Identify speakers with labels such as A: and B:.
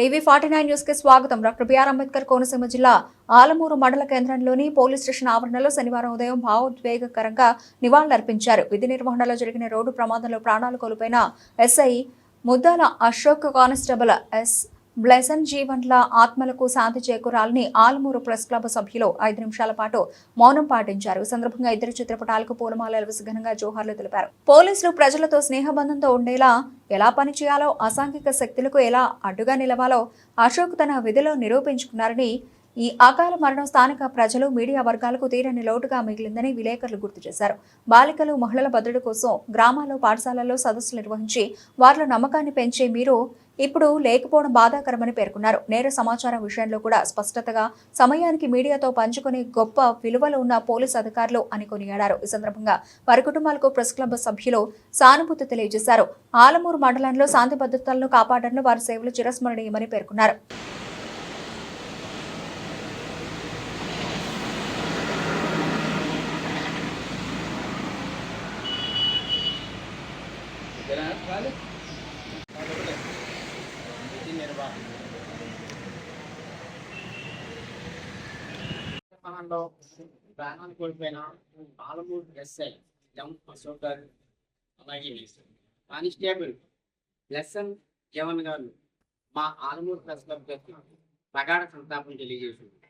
A: టీవీ49 news కి స్వాగతం. Doctor BR Ambedkar Konaseema జిల్లా ఆలమూరు మండల కేంద్రంలోని పోలీస్ స్టేషన్ ఆవరణలో శనివారం ఉదయం భావోద్వేగకరంగా నివాళులర్పించారు. విధి నిర్వహణలో జరిగిన రోడ్డు ప్రమాదంలో ప్రాణాలు కోల్పోయిన SI Muddala Ashok, constable yes బ్లెసన్ జీవన్ల ఆత్మలకు శాంతి చేకూరాలని ఆలమూరు ప్రెస్ క్లబ్ సభ్యులు 5 నిమిషాల పాటు మౌనం పాటించారు. ఈ సందర్భంగా ఇద్దరు చిత్రపటాలకు పూలమాలలు వేసి ఘనంగా జోహార్లు తెలిపారు. పోలీసులు ప్రజలతో స్నేహబంధంతో ఉండేలా ఎలా పనిచేయాలో, అసాంఘిక శక్తులకు ఎలా అడ్డుగా నిలవాలో అశోక్ తన విధిలో నిరూపించుకున్నారని, ఈ అకాల మరణం స్థానిక ప్రజలు, మీడియా వర్గాలకు తీరని లోటుగా మిగిలిందని విలేకరులు గుర్తు చేశారు. బాలికలు, మహిళల భద్రత కోసం గ్రామాల్లో, పాఠశాలల్లో సదస్సులు నిర్వహించి వారిలో నమ్మకాన్ని పెంచే మీరు ఇప్పుడు లేకపోవడం బాధాకరమని పేర్కొన్నారు. నేర సమాచారం విషయంలో కూడా స్పష్టతగా సమయానికి మీడియాతో పంచుకునే గొప్ప విలువలు ఉన్న పోలీసు అధికారులు అని కొనియాడారు. ఈ సందర్భంగా వారి కుటుంబాలకు ప్రెస్ క్లబ్ సభ్యులు సానుభూతి తెలియజేశారు. ఆలమూరు మండలంలో శాంతి భద్రతలను కాపాడడంలో వారి సేవలు చిరస్మరణీయమని పేర్కొన్నారు.
B: నిర్మాణంలో ప్రాణాలు కోల్పోయిన ఆలమూరు ఎస్ఐ ఎం అశోక్ గారు, అలాగే కానిస్టేబుల్ బ్లెసన్ జీవన్ గారు మా ఆలమూరు ప్రెస్ క్లబ్ ప్రగాఢ సంతాపం తెలియజేసింది.